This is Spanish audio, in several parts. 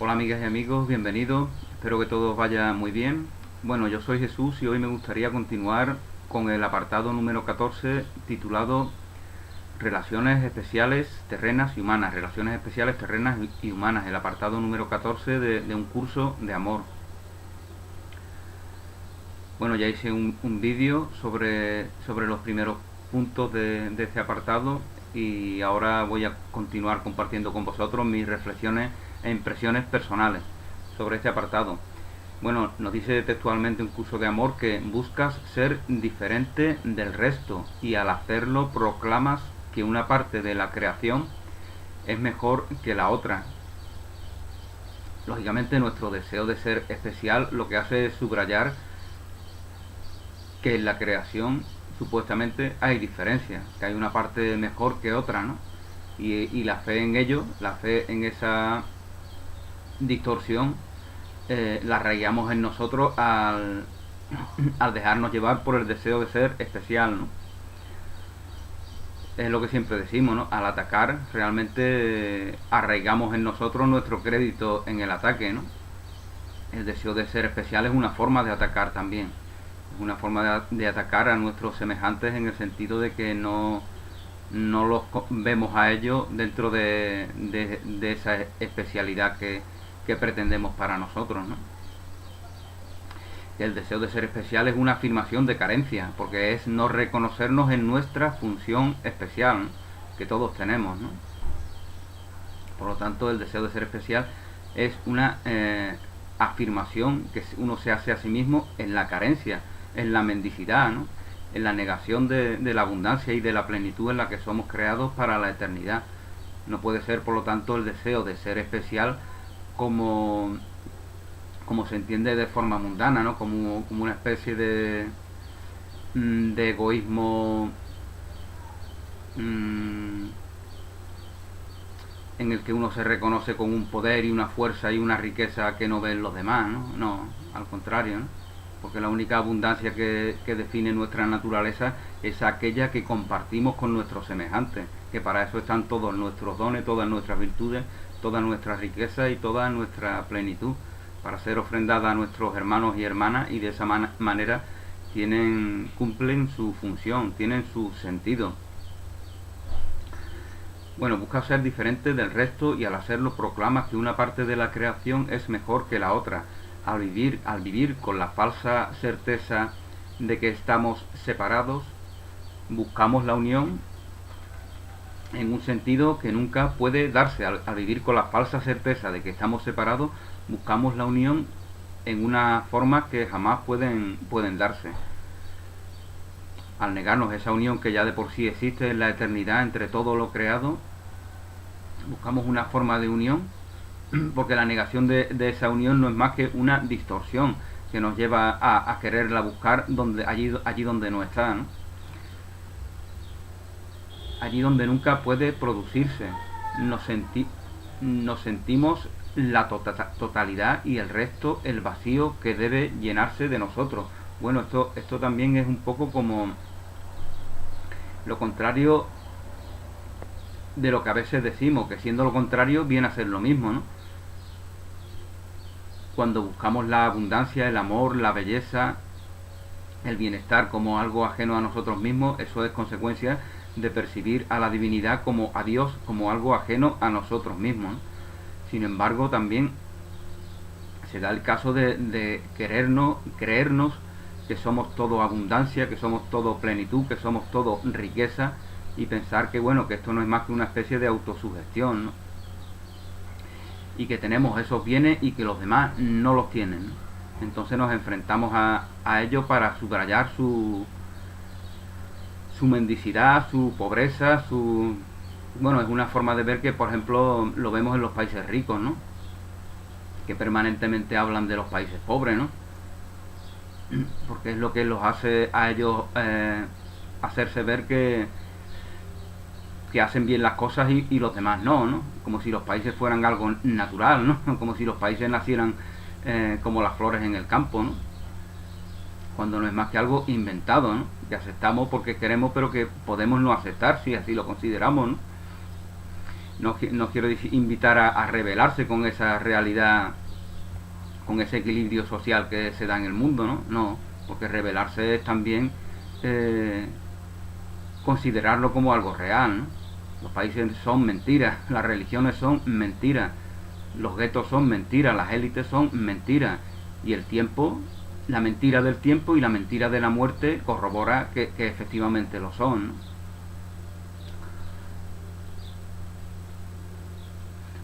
Hola amigas y amigos, bienvenidos, espero que todo vaya muy bien. Bueno, yo soy Jesús y hoy me gustaría continuar con el apartado número 14 titulado Relaciones especiales terrenas y humanas, relaciones especiales terrenas y humanas, el apartado número 14 de un curso de amor. Bueno, ya hice un vídeo sobre los primeros puntos de este apartado y ahora voy a continuar compartiendo con vosotros mis reflexiones e impresiones personales sobre este apartado. Bueno, nos dice textualmente un curso de amor que buscas ser diferente del resto y al hacerlo proclamas que una parte de la creación es mejor que la otra. Lógicamente nuestro deseo de ser especial lo que hace es subrayar que en la creación supuestamente hay diferencias, que hay una parte mejor que otra, ¿no? Y la fe en ello, la fe en esa distorsión, la arraigamos en nosotros al dejarnos llevar por el deseo de ser especial, ¿no? Es lo que siempre decimos, ¿no? Al atacar realmente arraigamos en nosotros nuestro crédito en el ataque, ¿no? El deseo de ser especial es una forma de atacar también. Es una forma de atacar a nuestros semejantes en el sentido de que no los vemos a ellos dentro de esa especialidad que pretendemos para nosotros, ¿no? El deseo de ser especial es una afirmación de carencia, porque es no reconocernos en nuestra función especial, ¿no? Que todos tenemos, ¿no? Por lo tanto, el deseo de ser especial es una afirmación que uno se hace a sí mismo en la carencia, en la mendicidad, ¿no? En la negación de la abundancia y de la plenitud en la que somos creados para la eternidad. No puede ser, por lo tanto, el deseo de ser especial como se entiende de forma mundana, ¿no? Como una especie de egoísmo en el que uno se reconoce con un poder y una fuerza y una riqueza que no ven los demás, ¿no? No, al contrario, ¿no? Porque la única abundancia que define nuestra naturaleza es aquella que compartimos con nuestros semejantes, que para eso están todos nuestros dones, todas nuestras virtudes, toda nuestra riqueza y toda nuestra plenitud, para ser ofrendada a nuestros hermanos y hermanas, y de esa manera cumplen su función, tienen su sentido. Bueno, busca ser diferente del resto y al hacerlo proclama que una parte de la creación es mejor que la otra. Al vivir con la falsa certeza de que estamos separados, buscamos la unión en un sentido que nunca puede darse. Al vivir con la falsa certeza de que estamos separados, buscamos la unión en una forma que jamás pueden darse. Al negarnos esa unión que ya de por sí existe en la eternidad entre todo lo creado, buscamos una forma de unión, porque la negación de esa unión no es más que una distorsión que nos lleva a quererla buscar allí donde no está, ¿no? Allí donde nunca puede producirse. Nos sentimos la totalidad y el resto el vacío que debe llenarse de nosotros. Bueno, esto también es un poco como lo contrario de lo que a veces decimos, que siendo lo contrario viene a ser lo mismo, ¿no? Cuando buscamos la abundancia, el amor, la belleza, el bienestar como algo ajeno a nosotros mismos, eso es consecuencia de percibir a la divinidad como a Dios como algo ajeno a nosotros mismos, ¿no? Sin embargo, también se da el caso de creernos que somos todo abundancia, que somos todo plenitud, que somos todo riqueza, y pensar que bueno, que esto no es más que una especie de autosugestión, ¿no? Y que tenemos esos bienes y que los demás no los tienen, ¿no? Entonces nos enfrentamos a ello para subrayar su mendicidad, su pobreza, bueno, es una forma de ver que, por ejemplo, lo vemos en los países ricos, ¿no? Que permanentemente hablan de los países pobres, ¿no? Porque es lo que los hace a ellos hacerse ver que hacen bien las cosas y los demás no, como si los países fueran algo natural, ¿no? Como si los países nacieran como las flores en el campo, ¿no? Cuando no es más que algo inventado, ¿no? Que aceptamos porque queremos, pero que podemos no aceptar si así lo consideramos, ¿no? No quiero invitar a rebelarse con esa realidad, con ese equilibrio social que se da en el mundo, ¿no? No, porque rebelarse es también eh, considerarlo como algo real, ¿no? Los países son mentiras, las religiones son mentiras, los guetos son mentiras, las élites son mentiras, y el tiempo, la mentira del tiempo y la mentira de la muerte corrobora que efectivamente lo son, ¿no?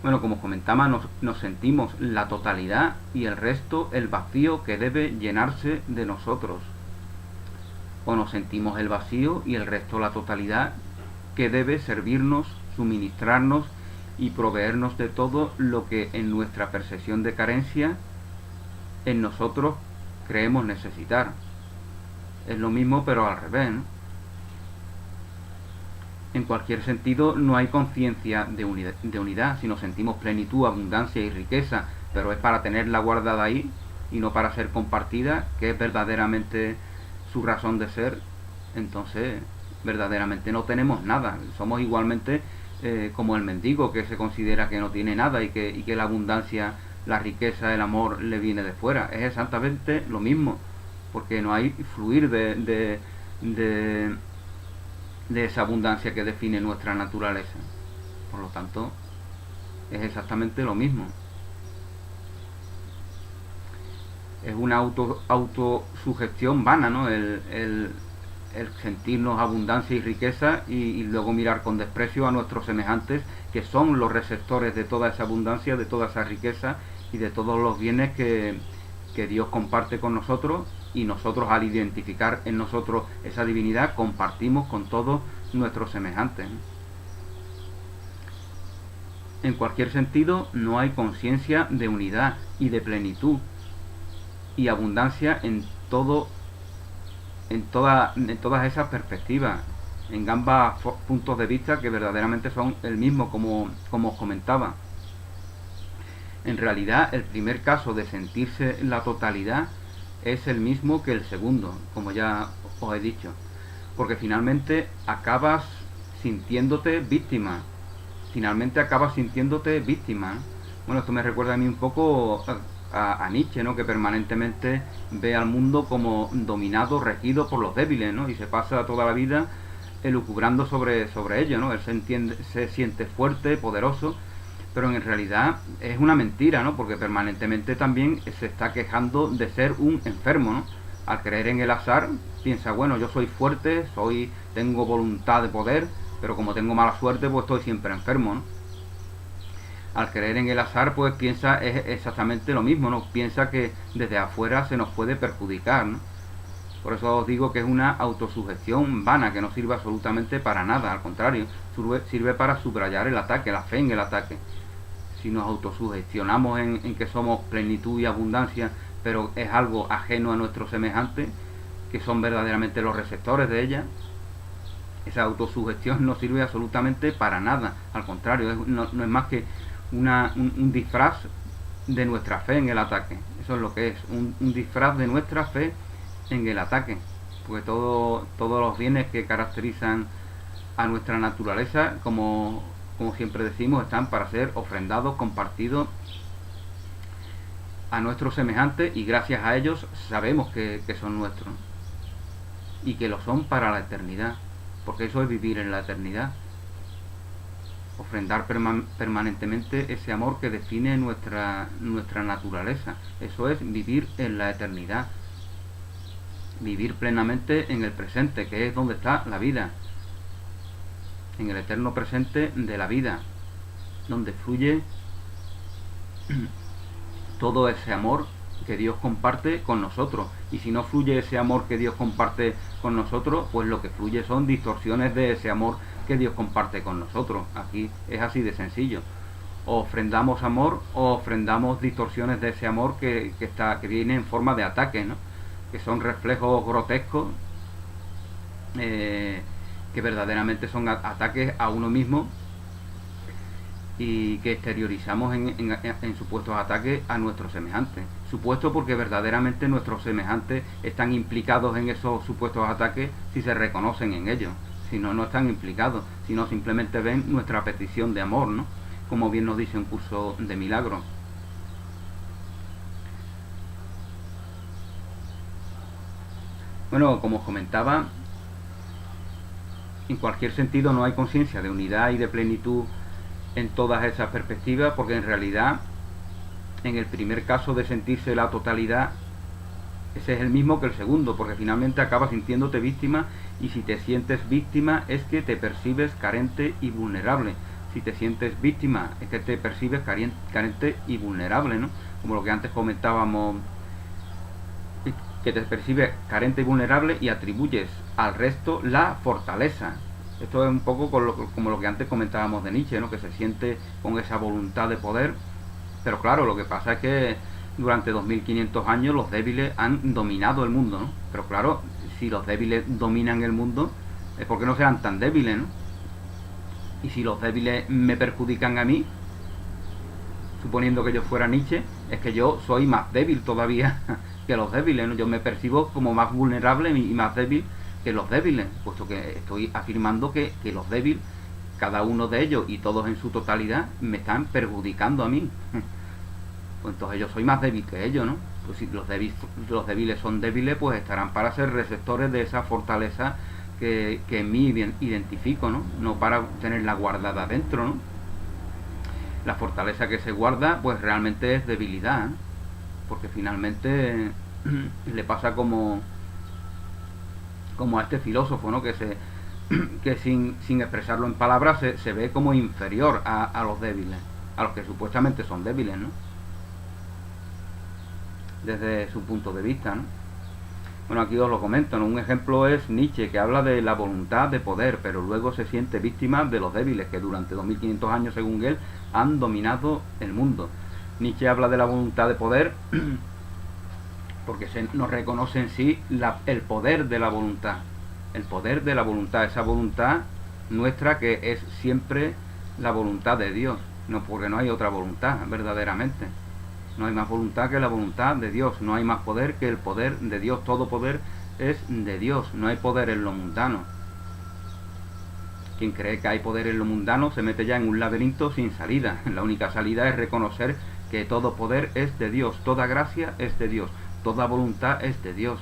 Bueno, como comentaba, nos sentimos la totalidad y el resto el vacío que debe llenarse de nosotros. O nos sentimos el vacío y el resto la totalidad que debe servirnos, suministrarnos y proveernos de todo lo que en nuestra percepción de carencia en nosotros creemos necesitar. Es lo mismo pero al revés, ¿no? En cualquier sentido no hay conciencia de unidad, si nos sentimos plenitud, abundancia y riqueza, pero es para tenerla guardada ahí y no para ser compartida, que es verdaderamente su razón de ser. Entonces verdaderamente no tenemos nada, somos igualmente como el mendigo que se considera que no tiene nada y que la abundancia, la riqueza, el amor le viene de fuera. Es exactamente lo mismo, porque no hay fluir de esa abundancia que define nuestra naturaleza. Por lo tanto, es exactamente lo mismo. Es una autosugestión vana, ¿no? El sentirnos abundancia y riqueza y luego mirar con desprecio a nuestros semejantes, que son los receptores de toda esa abundancia, de toda esa riqueza y de todos los bienes que Dios comparte con nosotros, y nosotros, al identificar en nosotros esa divinidad, compartimos con todos nuestros semejantes. En cualquier sentido, no hay conciencia de unidad y de plenitud y abundancia en todas esas perspectivas, en ambos puntos de vista que verdaderamente son el mismo, como os comentaba. En realidad, el primer caso de sentirse la totalidad es el mismo que el segundo, como ya os he dicho, porque finalmente acabas sintiéndote víctima. Bueno, esto me recuerda a mí un poco a Nietzsche, ¿no? Que permanentemente ve al mundo como dominado, regido por los débiles, ¿no? Y se pasa toda la vida elucubrando sobre ello, ¿no? Él se siente fuerte, poderoso, pero en realidad es una mentira, ¿no? Porque permanentemente también se está quejando de ser un enfermo, ¿no? Al creer en el azar, piensa, bueno, yo soy fuerte, tengo voluntad de poder, pero como tengo mala suerte, pues estoy siempre enfermo, ¿no? Al creer en el azar, pues piensa es exactamente lo mismo, ¿no? Piensa que desde afuera se nos puede perjudicar, ¿no? Por eso os digo que es una autosugestión vana, que no sirve absolutamente para nada, al contrario, sirve para subrayar el ataque, la fe en el ataque. Si nos autosugestionamos en que somos plenitud y abundancia, pero es algo ajeno a nuestros semejantes, que son verdaderamente los receptores de ella, esa autosugestión no sirve absolutamente para nada. Al contrario, no es más que un disfraz de nuestra fe en el ataque. Eso es lo que es, un disfraz de nuestra fe en el ataque. Porque todos los bienes que caracterizan a nuestra naturaleza, como siempre decimos, están para ser ofrendados, compartidos a nuestros semejantes, y gracias a ellos sabemos que son nuestros y que lo son para la eternidad, porque eso es vivir en la eternidad, ofrendar permanentemente ese amor que define nuestra naturaleza. Eso es vivir en la eternidad, vivir plenamente en el presente, que es donde está la vida, en el eterno presente de la vida, donde fluye todo ese amor que Dios comparte con nosotros. Y si no fluye ese amor que Dios comparte con nosotros, pues lo que fluye son distorsiones de ese amor que Dios comparte con nosotros. Aquí es así de sencillo. O ofrendamos amor o ofrendamos distorsiones de ese amor que viene en forma de ataque, ¿no? Que son reflejos grotescos, que verdaderamente son ataques a uno mismo, y que exteriorizamos en supuestos ataques a nuestros semejantes. Supuesto porque verdaderamente nuestros semejantes están implicados en esos supuestos ataques si se reconocen en ellos. Si no, no están implicados, sino simplemente ven nuestra petición de amor, ¿no? Como bien nos dice un curso de milagros. Bueno, como os comentaba, en cualquier sentido no hay conciencia de unidad y de plenitud en todas esas perspectivas, porque en realidad, en el primer caso de sentirse la totalidad, ese es el mismo que el segundo, porque finalmente acabas sintiéndote víctima, y si te sientes víctima es que te percibes carente y vulnerable. Si te sientes víctima es que te percibes carente y vulnerable, ¿no? Como lo que antes comentábamos, que te percibes carente y vulnerable y atribuyes al resto la fortaleza. Esto es un poco como lo que antes comentábamos de Nietzsche, ¿no? Que se siente con esa voluntad de poder, pero claro, lo que pasa es que durante 2500 años los débiles han dominado el mundo, ¿no? Pero claro, si los débiles dominan el mundo, es porque no sean tan débiles, ¿no? Y si los débiles me perjudican a mí, suponiendo que yo fuera Nietzsche, es que yo soy más débil todavía que los débiles, ¿no? Yo me percibo como más vulnerable y más débil que los débiles, puesto que estoy afirmando que los débiles, cada uno de ellos y todos en su totalidad, me están perjudicando a mí. Pues entonces yo soy más débil que ellos, ¿no? Pues si los débiles son débiles, pues estarán para ser receptores de esa fortaleza que en mí identifico, ¿no? No para tenerla guardada dentro, ¿no? La fortaleza que se guarda, pues realmente es debilidad, ¿eh? Porque finalmente le pasa como a este filósofo, ¿no? Que sin expresarlo en palabras se ve como inferior a los débiles, a los que supuestamente son débiles, ¿no? Desde su punto de vista, ¿no? Bueno, aquí os lo comento, ¿no? Un ejemplo es Nietzsche, que habla de la voluntad de poder, pero luego se siente víctima de los débiles, que durante 2500 años, según él, han dominado el mundo. Nietzsche habla de la voluntad de poder porque nos reconoce en sí el poder de la voluntad. El poder de la voluntad, esa voluntad nuestra que es siempre la voluntad de Dios, no, porque no hay otra voluntad verdaderamente. No hay más voluntad que la voluntad de Dios, no hay más poder que el poder de Dios. Todo poder es de Dios, no hay poder en lo mundano. Quien cree que hay poder en lo mundano se mete ya en un laberinto sin salida. La única salida es reconocer que todo poder es de Dios, toda gracia es de Dios, toda voluntad es de Dios.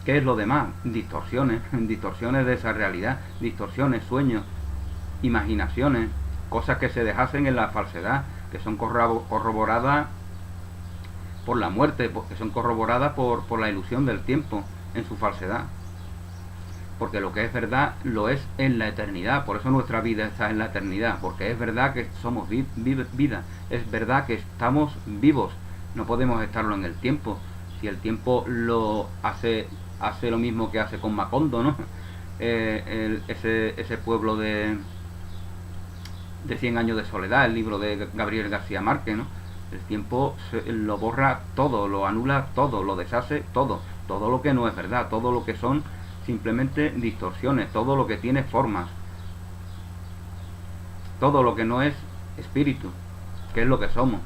¿Qué es lo demás? Distorsiones, distorsiones de esa realidad, distorsiones, sueños, imaginaciones, cosas que se deshacen en la falsedad, que son corroboradas por la muerte, que son corroboradas por la ilusión del tiempo en su falsedad. Porque lo que es verdad lo es en la eternidad, por eso nuestra vida está en la eternidad, porque es verdad que somos vida, es verdad que estamos vivos, no podemos estarlo en el tiempo. Si el tiempo lo hace lo mismo que hace con Macondo, ¿no? Ese pueblo de 100 años de soledad, el libro de Gabriel García Márquez, ¿no? El tiempo lo borra todo, lo anula todo, lo deshace todo lo que no es verdad, todo lo que son simplemente distorsiones, todo lo que tiene formas, todo lo que no es espíritu, que es lo que somos.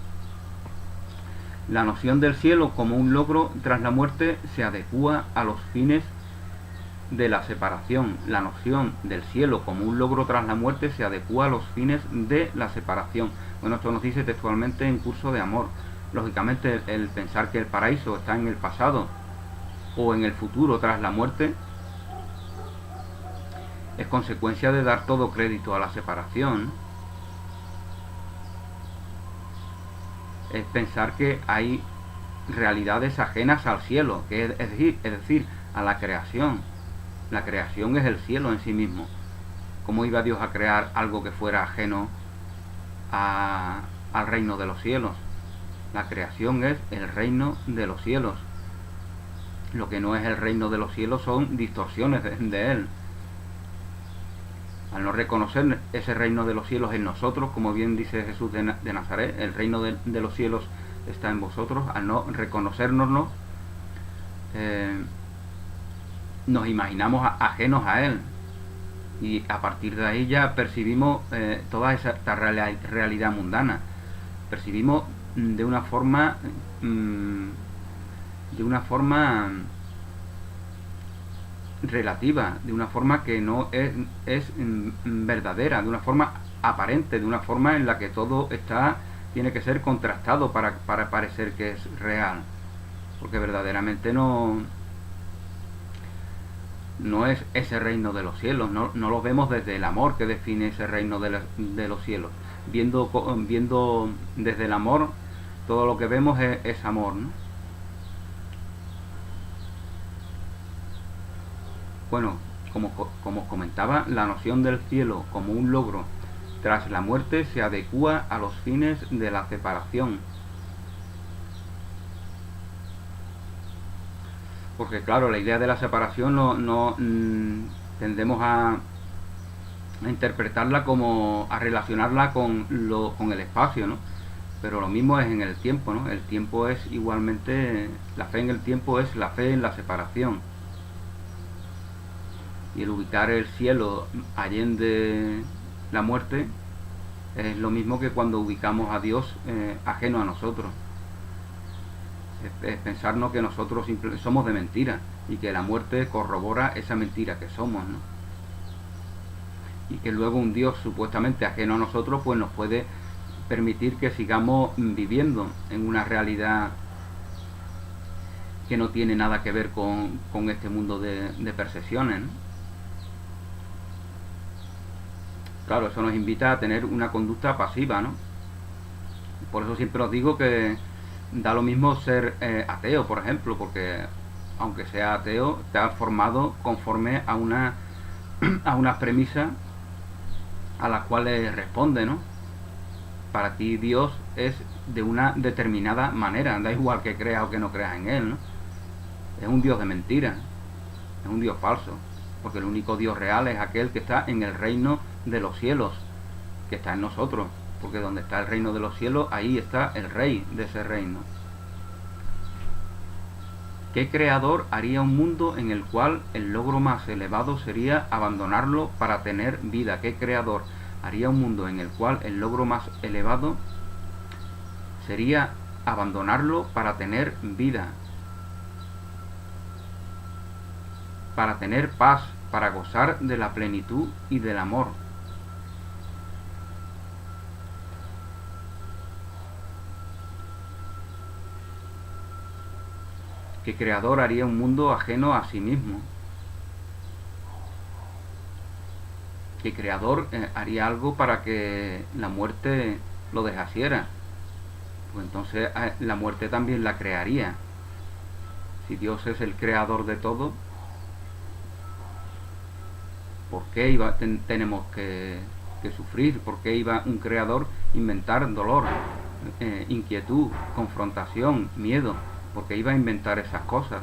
La noción del cielo como un logro tras la muerte se adecúa a los fines de la separación. La noción del cielo como un logro tras la muerte se adecúa a los fines de la separación. Bueno, esto nos dice textualmente en Curso de Amor. Lógicamente, el pensar que el paraíso está en el pasado o en el futuro tras la muerte es consecuencia de dar todo crédito a la separación. Es pensar que hay realidades ajenas al cielo, que es decir, a la creación. La creación es el cielo en sí mismo. ¿Cómo iba Dios a crear algo que fuera ajeno al reino de los cielos? La creación es el reino de los cielos. Lo que no es el reino de los cielos son distorsiones de él. Al no reconocer ese reino de los cielos en nosotros, como bien dice Jesús de Nazaret, el reino de los cielos está en vosotros, al no reconocernos, nos imaginamos ajenos a él, y a partir de ahí ya percibimos toda esta realidad mundana. Percibimos de una forma relativa, de una forma que no es verdadera, de una forma aparente, de una forma en la que todo tiene que ser contrastado para parecer que es real, porque verdaderamente no es ese reino de los cielos, no lo vemos desde el amor que define ese reino de los cielos. Viendo desde el amor, todo lo que vemos es amor, ¿no? Bueno, como comentaba, la noción del cielo como un logro tras la muerte se adecúa a los fines de la separación. Porque claro, la idea de la separación tendemos a interpretarla como a relacionarla con el espacio, ¿no? Pero lo mismo es en el tiempo, ¿no? El tiempo es igualmente, la fe en el tiempo es la fe en la separación. Y el ubicar el cielo allende la muerte es lo mismo que cuando ubicamos a Dios ajeno a nosotros. Es pensarnos que nosotros somos de mentira y que la muerte corrobora esa mentira que somos, ¿no? Y que luego un Dios supuestamente ajeno a nosotros pues nos puede permitir que sigamos viviendo en una realidad que no tiene nada que ver con este mundo de percepciones, ¿no? Claro, eso nos invita a tener una conducta pasiva, ¿no? Por eso siempre os digo que da lo mismo ser ateo, por ejemplo, porque aunque sea ateo, te has formado conforme a unas premisas a las cuales responde, ¿no? Para ti Dios es de una determinada manera, da igual que creas o que no creas en Él, ¿no? Es un Dios de mentira, es un Dios falso, porque el único Dios real es aquel que está en el reino de los cielos, que está en nosotros, porque donde está el reino de los cielos, ahí está el rey de ese reino. ¿Qué creador haría un mundo en el cual el logro más elevado sería abandonarlo para tener vida? ¿Qué creador haría un mundo en el cual el logro más elevado sería abandonarlo para tener vida? Para tener paz, para gozar de la plenitud y del amor. ¿Qué creador haría un mundo ajeno a sí mismo? ¿Qué creador haría algo para que la muerte lo deshaciera? Pues entonces la muerte también la crearía. Si Dios es el creador de todo, ¿por qué tenemos que sufrir? ¿Por qué iba un creador a inventar dolor, inquietud, confrontación, miedo? ¿Por qué iba a inventar esas cosas?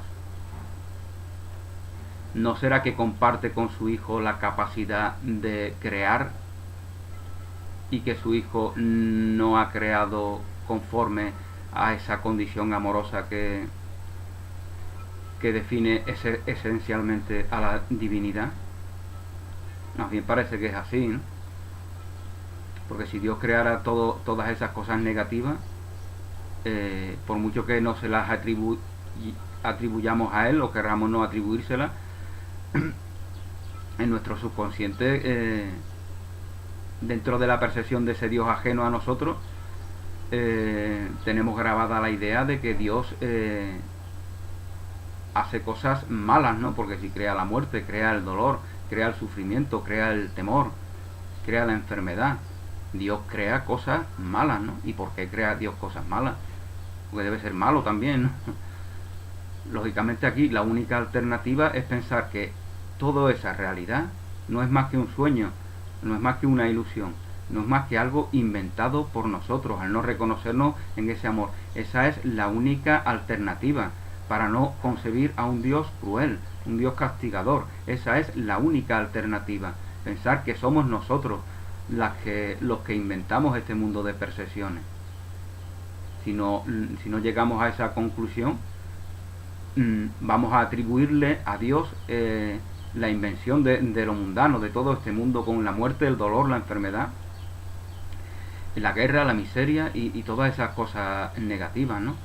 ¿No será que comparte con su hijo la capacidad de crear y que su hijo no ha creado conforme a esa condición amorosa que define esencialmente a la divinidad? Más bien parece que es así, ¿no? Porque si Dios creara todas esas cosas negativas, por mucho que no se las atribuyamos a Él o queramos no atribuírselas, en nuestro subconsciente, dentro de la percepción de ese Dios ajeno a nosotros, tenemos grabada la idea de que Dios hace cosas malas, ¿no? Porque si crea la muerte, crea el dolor, crea el sufrimiento, crea el temor, crea la enfermedad, Dios crea cosas malas, ¿no? ¿Y por qué crea Dios cosas malas? Porque debe ser malo también, ¿no? Lógicamente aquí la única alternativa es pensar que toda esa realidad no es más que un sueño, no es más que una ilusión, no es más que algo inventado por nosotros al no reconocernos en ese amor. Esa es la única alternativa para no concebir a un Dios cruel, un Dios castigador. Esa es la única alternativa, pensar que somos nosotros los que inventamos este mundo de percepciones. Si no llegamos a esa conclusión, vamos a atribuirle a Dios la invención de lo mundano, de todo este mundo, con la muerte, el dolor, la enfermedad, la guerra, la miseria y todas esas cosas negativas, ¿no?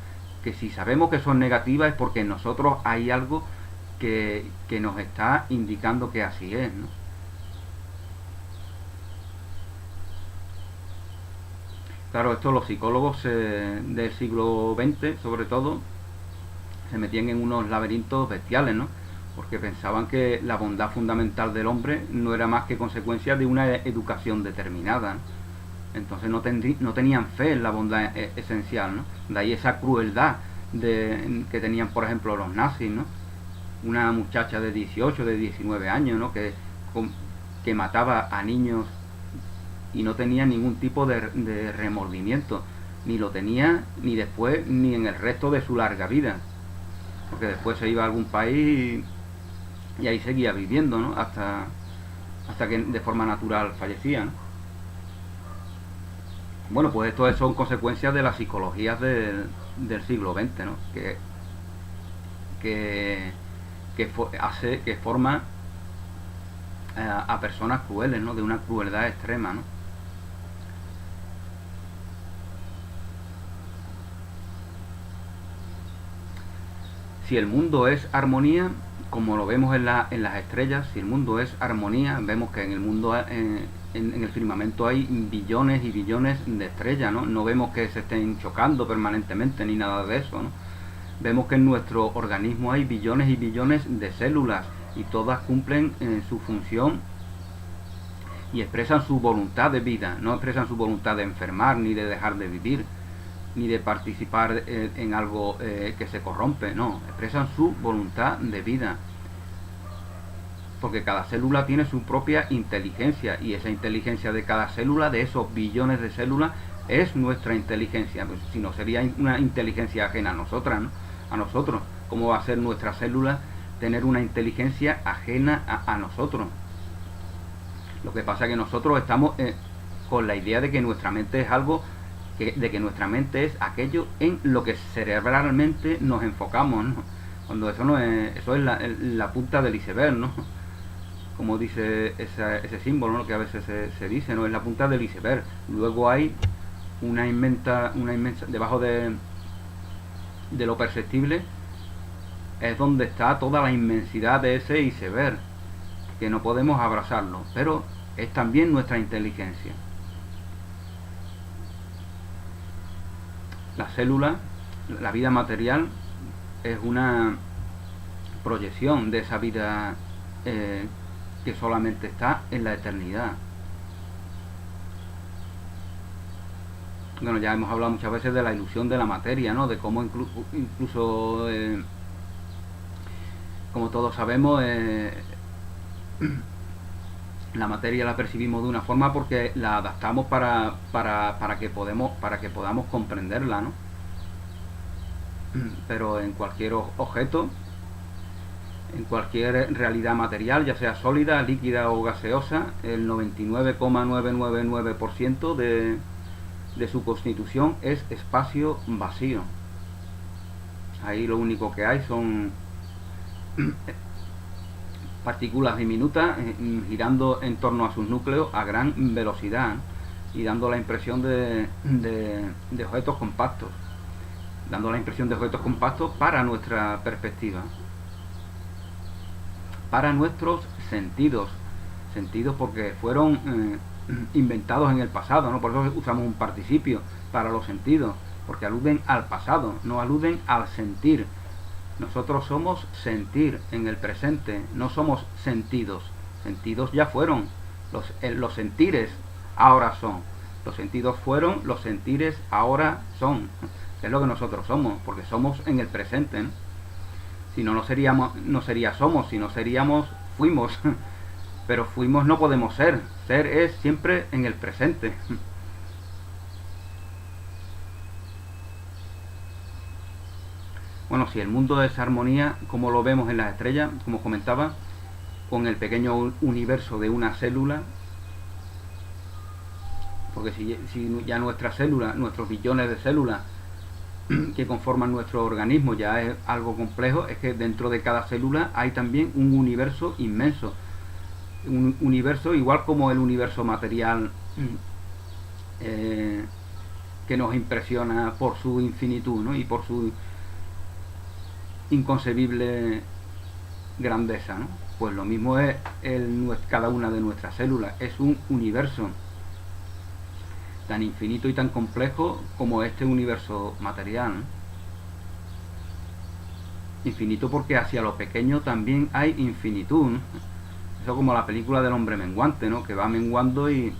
Que si sabemos que son negativas es porque en nosotros hay algo que nos está indicando que así es, ¿no? Claro, esto los psicólogos del siglo XX, sobre todo, se metían en unos laberintos bestiales, ¿no? Porque pensaban que la bondad fundamental del hombre no era más que consecuencia de una educación determinada, ¿no? Entonces no tenían fe en la bondad esencial, ¿no? De ahí esa crueldad que tenían, por ejemplo, los nazis, ¿no? Una muchacha de 18, de 19 años, ¿no? Que mataba a niños y no tenía ningún tipo de remordimiento, ni lo tenía ni después ni en el resto de su larga vida, porque después se iba a algún país y ahí seguía viviendo, ¿no? Hasta que de forma natural fallecía, ¿no? Bueno, pues esto son consecuencias de las psicologías del siglo XX, ¿no? Que, que forma a personas crueles, ¿no? De una crueldad extrema, ¿no? Si el mundo es armonía, como lo vemos en las estrellas, si el mundo es armonía, vemos que en el mundo, en el firmamento hay billones y billones de estrellas, ¿no? No vemos que se estén chocando permanentemente ni nada de eso, ¿no? Vemos que en nuestro organismo hay billones y billones de células y todas cumplen su función y expresan su voluntad de vida, no expresan su voluntad de enfermar ni de dejar de vivir ni de participar en algo que se corrompe, no, expresan su voluntad de vida, porque cada célula tiene su propia inteligencia y esa inteligencia de cada célula, de esos billones de células, es nuestra inteligencia, pues, si no sería una inteligencia ajena a nosotras, ¿no? A nosotros, ¿cómo va a ser nuestra célula tener una inteligencia ajena a nosotros? Lo que pasa es que nosotros estamos con la idea de que nuestra mente es algo, de que nuestra mente es aquello en lo que cerebralmente nos enfocamos, ¿no? Cuando eso no es, eso es la punta del iceberg, ¿no? Como dice ese símbolo, ¿no? Que a veces se dice, ¿no? Es la punta del iceberg. Luego hay una inmensa, debajo de lo perceptible, es donde está toda la inmensidad de ese iceberg, que no podemos abrazarlo, pero es también nuestra inteligencia. La célula, la vida material, es una proyección de esa vida que solamente está en la eternidad. Bueno, ya hemos hablado muchas veces de la ilusión de la materia, ¿no? De cómo incluso como todos sabemos, la materia la percibimos de una forma porque la adaptamos para que podamos comprenderla, ¿no? Pero en cualquier objeto, en cualquier realidad material, ya sea sólida, líquida o gaseosa, el 99,999% de su constitución es espacio vacío. Ahí lo único que hay son partículas diminutas girando en torno a sus núcleos a gran velocidad y dando la impresión de objetos compactos, para nuestra perspectiva, para nuestros sentidos porque fueron inventados en el pasado, ¿no? Por eso usamos un participio para los sentidos, porque aluden al pasado, no aluden al sentir. Nosotros somos sentir en el presente, no somos sentidos. Sentidos ya fueron, los sentires ahora son. Los sentidos fueron, los sentires ahora son. Es lo que nosotros somos, porque somos en el presente, ¿no? Si no, no sería somos, si no seríamos fuimos. Pero fuimos no podemos ser. Ser es siempre en el presente. Bueno, si el mundo es armonía, como lo vemos en las estrellas, como comentaba, con el pequeño universo de una célula, porque si ya nuestra célula, nuestros billones de células que conforman nuestro organismo ya es algo complejo, es que dentro de cada célula hay también un universo inmenso, un universo igual como el universo material que nos impresiona por su infinitud, ¿no? Y por su inconcebible grandeza, ¿no? Pues lo mismo es cada una de nuestras células, es un universo tan infinito y tan complejo como este universo material, ¿no? Infinito porque hacia lo pequeño también hay infinitud, ¿no? Eso como la película del hombre menguante, ¿no? Que va menguando y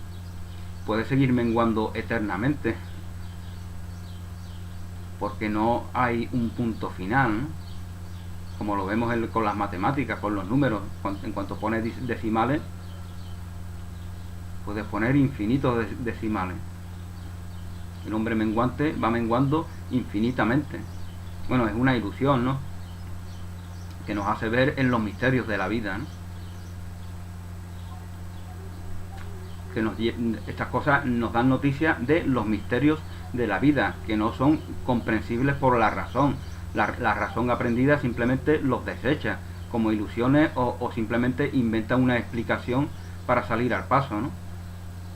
puede seguir menguando eternamente, porque no hay un punto final, ¿no? Como lo vemos con las matemáticas, con los números. En cuanto pones decimales, puedes poner infinitos decimales. El hombre menguante va menguando infinitamente. Bueno, es una ilusión, ¿no? Que nos hace ver en los misterios de la vida, ¿no? Estas cosas nos dan noticia de los misterios de la vida, que no son comprensibles por la razón. La razón aprendida simplemente los desecha como ilusiones o simplemente inventa una explicación para salir al paso, ¿no?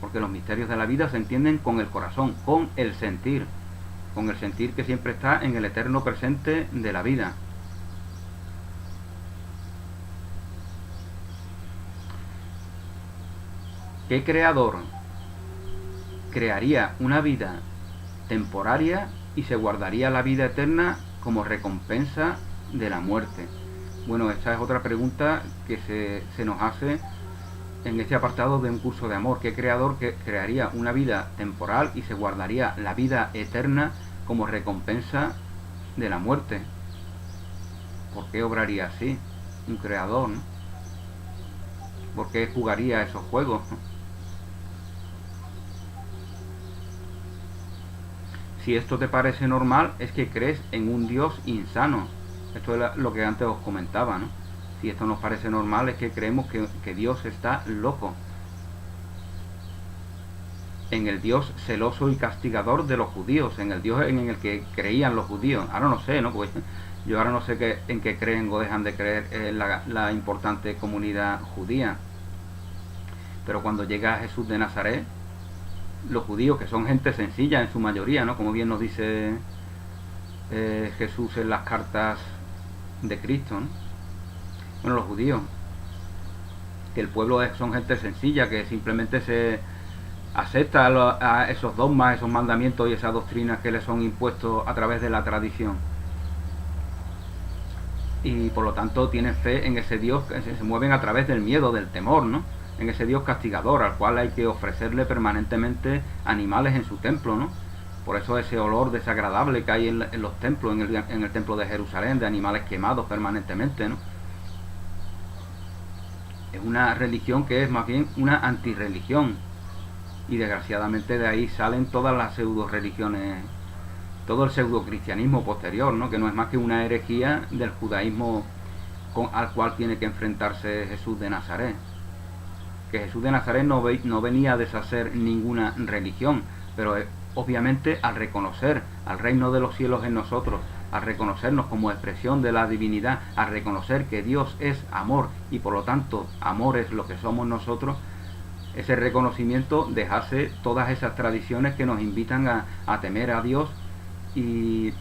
Porque los misterios de la vida se entienden con el corazón, con el sentir que siempre está en el eterno presente de la vida. ¿Qué creador crearía una vida temporaria y se guardaría la vida eterna como recompensa de la muerte? Bueno, esta es otra pregunta que se nos hace en este apartado de un curso de amor. ¿Qué creador crearía una vida temporal y se guardaría la vida eterna como recompensa de la muerte? ¿Por qué obraría así un creador, ¿no? ¿Por qué jugaría esos juegos? Si esto te parece normal, es que crees en un Dios insano. Esto es lo que antes os comentaba, ¿no? Si esto nos parece normal, es que creemos que Dios está loco. En el Dios celoso y castigador de los judíos, en el Dios en el que creían los judíos. Ahora no sé, ¿no? Pues yo ahora no sé en qué creen o dejan de creer la importante comunidad judía. Pero cuando llega Jesús de Nazaret, los judíos, que son gente sencilla en su mayoría, ¿no? Como bien nos dice Jesús en las cartas de Cristo, ¿no? Bueno, los judíos, que el pueblo son gente sencilla, que simplemente se acepta a esos dogmas, esos mandamientos y esas doctrinas que les son impuestos a través de la tradición. Y por lo tanto tienen fe en ese Dios, que se mueven a través del miedo, del temor, ¿no? En ese Dios castigador, al cual hay que ofrecerle permanentemente animales en su templo, ¿no? Por eso ese olor desagradable que hay en los templos, en el templo de Jerusalén, de animales quemados permanentemente, ¿no? Es una religión que es más bien una antirreligión. Y desgraciadamente de ahí salen todas las pseudo religiones, todo el pseudo cristianismo posterior, ¿no? Que no es más que una herejía del judaísmo al cual tiene que enfrentarse Jesús de Nazaret. Que Jesús de Nazaret no venía a deshacer ninguna religión, pero obviamente al reconocer al reino de los cielos en nosotros, al reconocernos como expresión de la divinidad, al reconocer que Dios es amor y por lo tanto amor es lo que somos nosotros, ese reconocimiento dejase todas esas tradiciones que nos invitan a temer a Dios y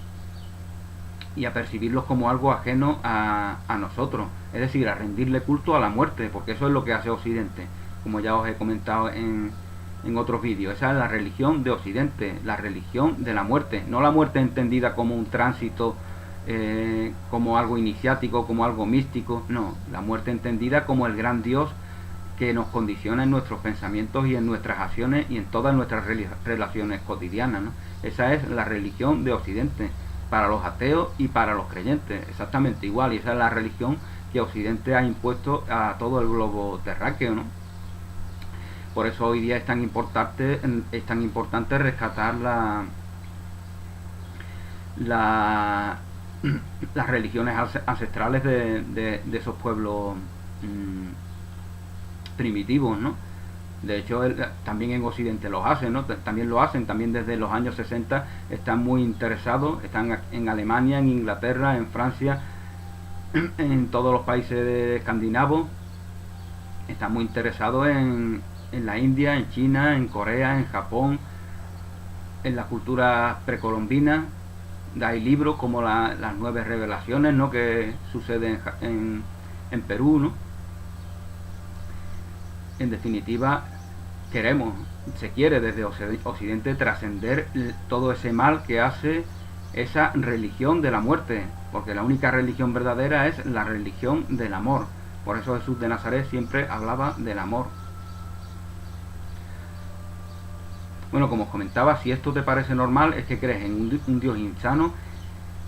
a percibirlos como algo ajeno a nosotros, es decir, a rendirle culto a la muerte, porque eso es lo que hace Occidente, como ya os he comentado en otros vídeos. Esa es la religión de Occidente, la religión de la muerte, no la muerte entendida como un tránsito, como algo iniciático, como algo místico, no, la muerte entendida como el gran Dios que nos condiciona en nuestros pensamientos y en nuestras acciones y en todas nuestras relaciones cotidianas, ¿no? Esa es la religión de Occidente, para los ateos y para los creyentes, exactamente igual, y esa es la religión que Occidente ha impuesto a todo el globo terráqueo, ¿no? Por eso hoy día es tan importante rescatar las religiones ancestrales de esos pueblos primitivos, ¿no? De hecho, también en Occidente los hacen, ¿no? También lo hacen, también desde los años 60 están muy interesados, están en Alemania, en Inglaterra, en Francia, en todos los países escandinavos, están muy interesados en la India, en China, en Corea, en Japón, en la cultura precolombina. Hay libros como las 9 revelaciones, ¿no? Que suceden en en Perú, ¿no? En definitiva, se quiere desde Occidente trascender todo ese mal que hace esa religión de la muerte, porque la única religión verdadera es la religión del amor. Por eso Jesús de Nazaret siempre hablaba del amor. Bueno, como os comentaba, si esto te parece normal, es que crees en un Dios insano,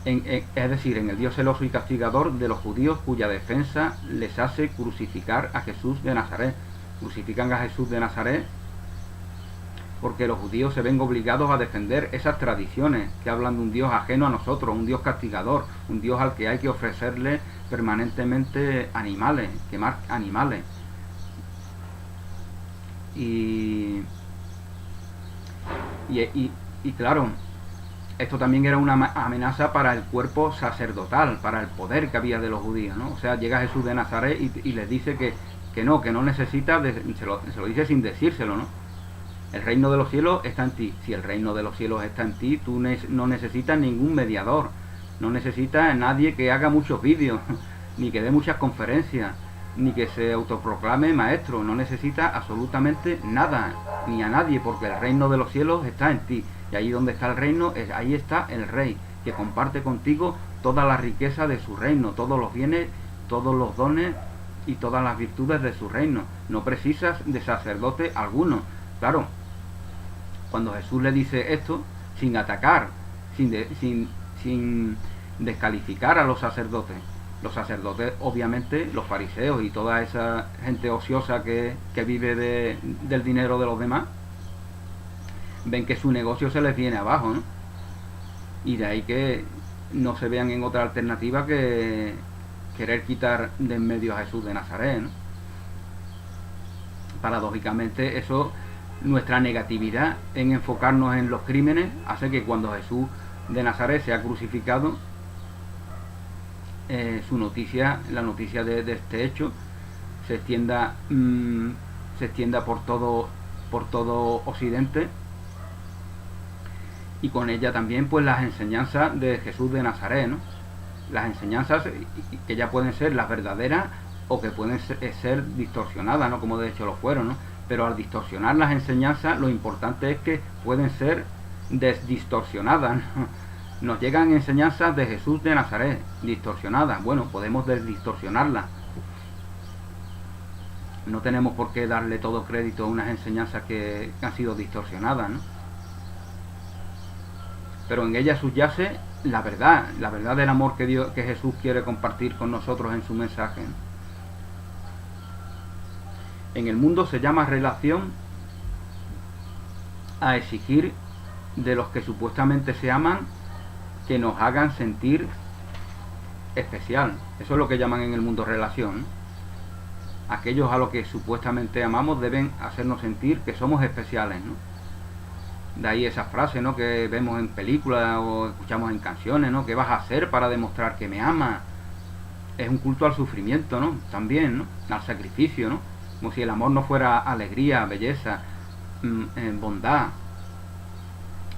es decir, en el Dios celoso y castigador de los judíos, cuya defensa les hace crucificar a Jesús de Nazaret. Crucifican a Jesús de Nazaret porque los judíos se ven obligados a defender esas tradiciones que hablan de un Dios ajeno a nosotros, un Dios castigador, un Dios al que hay que ofrecerle permanentemente animales, quemar animales. Y claro, esto también era una amenaza para el cuerpo sacerdotal, para el poder que había de los judíos, ¿no? O sea, llega Jesús de Nazaret y les dice que no necesita, se lo dice sin decírselo, ¿no? El reino de los cielos está en ti. Si el reino de los cielos está en ti, tú no necesitas ningún mediador, no necesitas a nadie que haga muchos vídeos, ni que dé muchas conferencias, ni que se autoproclame maestro, no necesitas absolutamente nada, ni a nadie, porque el reino de los cielos está en ti. Y ahí donde está el reino, ahí está el rey, que comparte contigo toda la riqueza de su reino, todos los bienes, todos los dones y todas las virtudes de su reino. No precisas de sacerdote alguno. Claro, cuando Jesús le dice esto, sin atacar, sin descalificar a los sacerdotes, obviamente, los fariseos y toda esa gente ociosa que vive del dinero de los demás, ven que su negocio se les viene abajo, ¿no? Y de ahí que no se vean en otra alternativa que querer quitar de en medio a Jesús de Nazaret, ¿no? Paradójicamente, nuestra negatividad en enfocarnos en los crímenes hace que cuando Jesús de Nazaret sea crucificado, la noticia de este hecho se extienda por todo Occidente, y con ella también pues las enseñanzas de Jesús de Nazaret, ¿no? Las enseñanzas que ya pueden ser las verdaderas o que pueden ser distorsionadas, ¿no? Como de hecho lo fueron, ¿no? Pero al distorsionar las enseñanzas, lo importante es que pueden ser desdistorsionadas, ¿no? Nos llegan enseñanzas de Jesús de Nazaret, distorsionadas. Bueno, podemos desdistorsionarlas. No tenemos por qué darle todo crédito a unas enseñanzas que han sido distorsionadas, ¿no? Pero en ellas subyace la verdad del amor que Jesús quiere compartir con nosotros en su mensaje, ¿no? En el mundo se llama relación a exigir de los que supuestamente se aman que nos hagan sentir especial. Eso es lo que llaman en el mundo relación, ¿no? Aquellos a los que supuestamente amamos deben hacernos sentir que somos especiales, ¿no? De ahí esa frase, ¿no?, que vemos en películas o escuchamos en canciones, ¿no? ¿Qué vas a hacer para demostrar que me amas? Es un culto al sufrimiento, ¿no? También, ¿no? Al sacrificio, ¿no? Como si el amor no fuera alegría, belleza, bondad,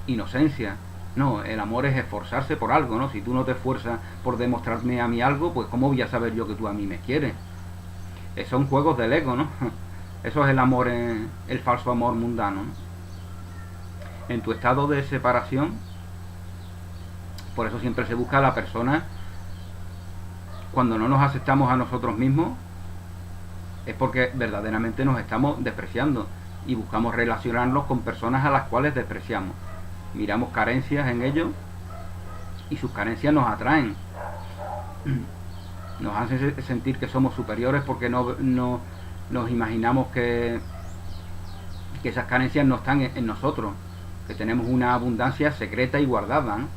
inocencia. No, el amor es esforzarse por algo, ¿no? Si tú no te esfuerzas por demostrarme a mí algo, pues ¿cómo voy a saber yo que tú a mí me quieres? Son juegos del ego, ¿no? Eso es el amor, el falso amor mundano, ¿no? En tu estado de separación, por eso siempre se busca a la persona, cuando no nos aceptamos a nosotros mismos, es porque verdaderamente nos estamos despreciando y buscamos relacionarnos con personas a las cuales despreciamos. Miramos carencias en ellos y sus carencias nos atraen. Nos hacen sentir que somos superiores porque no nos imaginamos que esas carencias no están en nosotros, que tenemos una abundancia secreta y guardada, ¿no?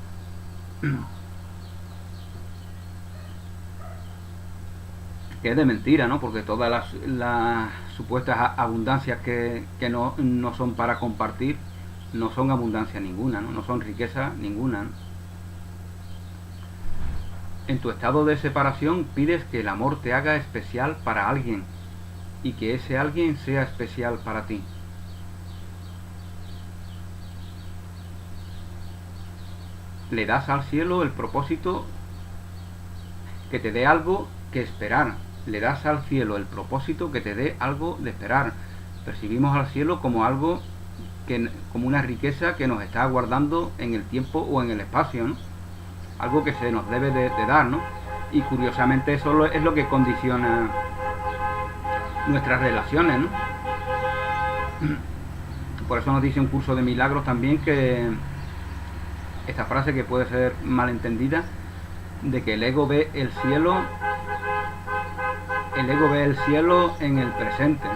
Que es de mentira, ¿no? Porque todas las supuestas abundancias que no son para compartir, no son abundancia ninguna, ¿no? No son riqueza ninguna, ¿no? En tu estado de separación pides que el amor te haga especial para alguien y que ese alguien sea especial para ti. Le das al cielo el propósito que te dé algo que esperar, le das al cielo el propósito que te dé algo de esperar. Percibimos al cielo como algo como una riqueza que nos está aguardando en el tiempo o en el espacio, ¿no? Algo que se nos debe de dar, ¿no? Y curiosamente eso es lo que condiciona nuestras relaciones, ¿no? Por eso nos dice un curso de milagros también que esta frase, que puede ser malentendida, de que el ego ve el cielo en el presente.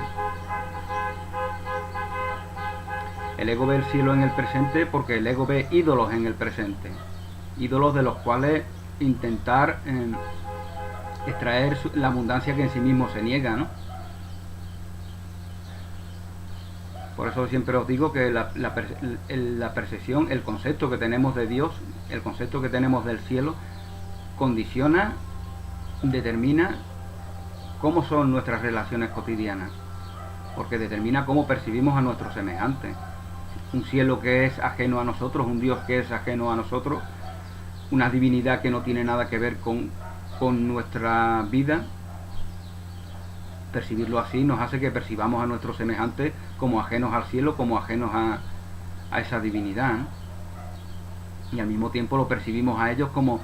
El ego ve el cielo en el presente porque el ego ve ídolos en el presente, ídolos de los cuales intentar extraer la abundancia que en sí mismo se niega, ¿no? Por eso siempre os digo que la percepción, el concepto que tenemos de Dios, el concepto que tenemos del cielo, condiciona, determina cómo son nuestras relaciones cotidianas, porque determina cómo percibimos a nuestros semejantes. Un cielo que es ajeno a nosotros, un Dios que es ajeno a nosotros, una divinidad que no tiene nada que ver con nuestra vida. Percibirlo así nos hace que percibamos a nuestros semejantes como ajenos al cielo, como ajenos a esa divinidad, ¿no? Y al mismo tiempo lo percibimos a ellos como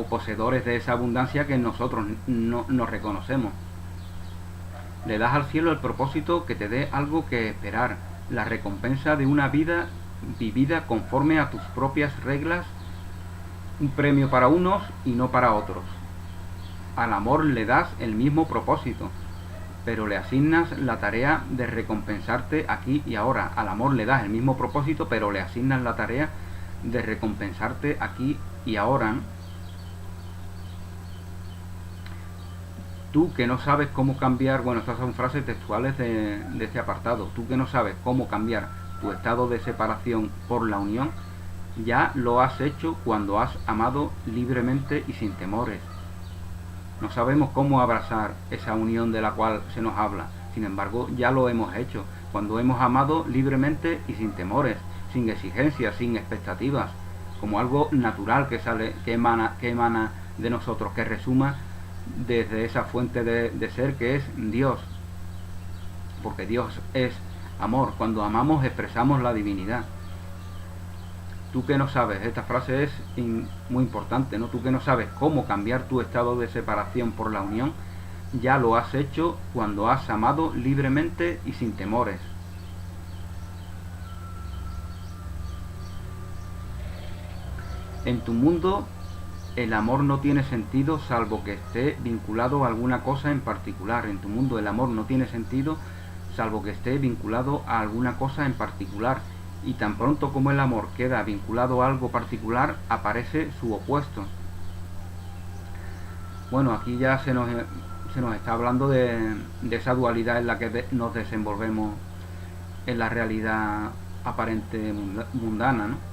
poseedores de esa abundancia que nosotros no reconocemos. Le das al cielo el propósito que te dé algo que esperar, la recompensa de una vida vivida conforme a tus propias reglas, un premio para unos y no para otros. Al amor le das el mismo propósito, pero le asignas la tarea de recompensarte aquí y ahora. Al amor le das el mismo propósito, pero le asignas la tarea de recompensarte aquí y ahora, ¿no? Tú que no sabes cómo cambiar, bueno, estas son frases textuales de este apartado, tú que no sabes cómo cambiar tu estado de separación por la unión, ya lo has hecho cuando has amado libremente y sin temores. No sabemos cómo abrazar esa unión de la cual se nos habla, sin embargo ya lo hemos hecho, cuando hemos amado libremente y sin temores, sin exigencias, sin expectativas, como algo natural que emana de nosotros, que resuma desde esa fuente de ser que es Dios, porque Dios es amor. Cuando amamos expresamos la divinidad. Tú que no sabes, esta frase es muy importante, ¿no? Tú que no sabes cómo cambiar tu estado de separación por la unión, ya lo has hecho cuando has amado libremente y sin temores. En tu mundo el amor no tiene sentido salvo que esté vinculado a alguna cosa en particular. En tu mundo el amor no tiene sentido salvo que esté vinculado a alguna cosa en particular. Y tan pronto como el amor queda vinculado a algo particular, aparece su opuesto. Bueno, aquí ya se nos está hablando de esa dualidad en la que nos desenvolvemos en la realidad aparente mundana, ¿no?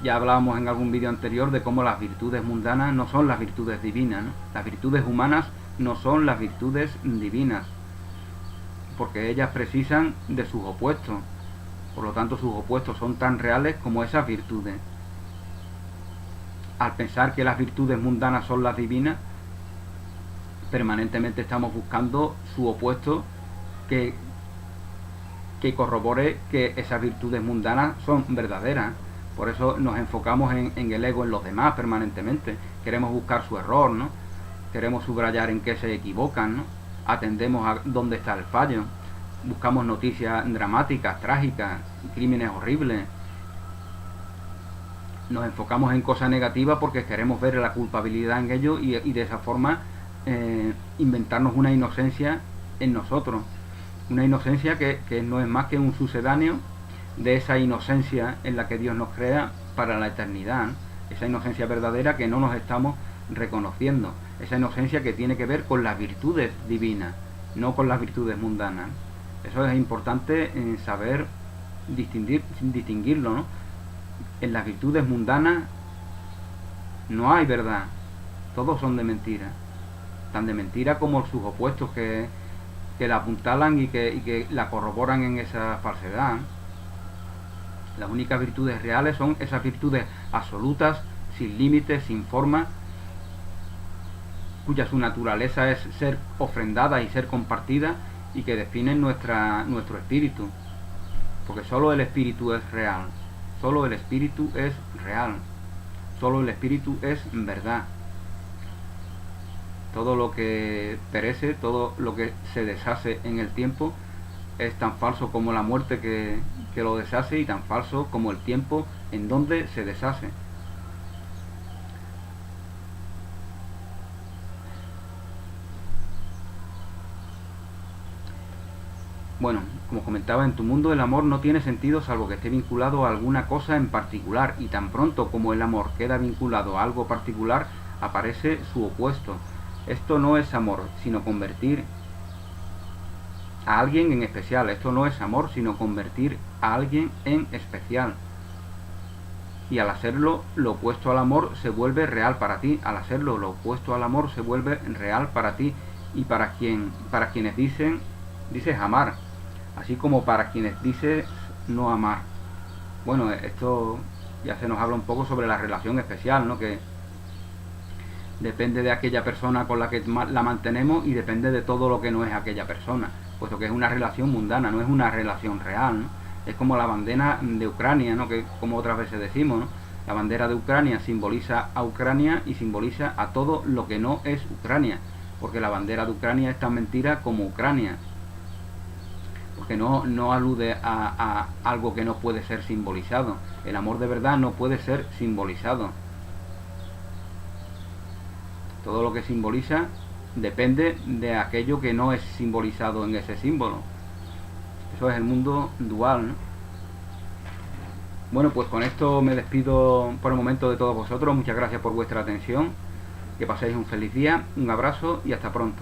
Ya hablábamos en algún vídeo anterior de cómo las virtudes mundanas no son las virtudes divinas, ¿no? Las virtudes humanas no son las virtudes divinas, porque ellas precisan de sus opuestos. Por lo tanto, sus opuestos son tan reales como esas virtudes. Al pensar que las virtudes mundanas son las divinas, permanentemente estamos buscando su opuesto que corrobore que esas virtudes mundanas son verdaderas. Por eso nos enfocamos en el ego, en los demás permanentemente. Queremos buscar su error, ¿no? Queremos subrayar en qué se equivocan, ¿no? Atendemos a dónde está el fallo. Buscamos noticias dramáticas, trágicas, crímenes horribles. Nos enfocamos en cosas negativas porque queremos ver la culpabilidad en ello y de esa forma inventarnos una inocencia en nosotros. Una inocencia que no es más que un sucedáneo de esa inocencia en la que Dios nos crea para la eternidad, ¿no? Esa inocencia verdadera que no nos estamos reconociendo, esa inocencia que tiene que ver con las virtudes divinas, no con las virtudes mundanas. Eso es importante saber distinguirlo, ¿no? En las virtudes mundanas no hay verdad, todos son de mentira, tan de mentira como sus opuestos que la apuntalan y que la corroboran en esa falsedad. Las únicas virtudes reales son esas virtudes absolutas, sin límites, sin forma, cuya su naturaleza es ser ofrendada y ser compartida, y que definen nuestro espíritu. Porque solo el espíritu es real, solo el espíritu es real, solo el espíritu es verdad. Todo lo que perece, todo lo que se deshace en el tiempo, es tan falso como la muerte que lo deshace, y tan falso como el tiempo en donde se deshace. Bueno, como comentaba, en tu mundo el amor no tiene sentido salvo que esté vinculado a alguna cosa en particular, y tan pronto como el amor queda vinculado a algo particular, aparece su opuesto. Esto no es amor, sino convertir a alguien en especial. Esto no es amor, sino convertir a alguien en especial. Y al hacerlo, lo opuesto al amor se vuelve real para ti. Al hacerlo, lo opuesto al amor se vuelve real para ti y para quienes dices amar, así como para quienes dices no amar. Bueno, esto ya se nos habla un poco sobre la relación especial, ¿no? Que depende de aquella persona con la que la mantenemos, y depende de todo lo que no es aquella persona, puesto que es una relación mundana, no es una relación real, ¿no? Es como la bandera de Ucrania, ¿no? Que como otras veces decimos, ¿no? La bandera de Ucrania simboliza a Ucrania y simboliza a todo lo que no es Ucrania, porque la bandera de Ucrania es tan mentira como Ucrania, porque no alude a algo que no puede ser simbolizado. El amor de verdad no puede ser simbolizado. Todo lo que simboliza depende de aquello que no es simbolizado en ese símbolo. Eso es el mundo dual, ¿no? Bueno, pues con esto me despido por el momento de todos vosotros. Muchas gracias por vuestra atención. Que paséis un feliz día, un abrazo y hasta pronto.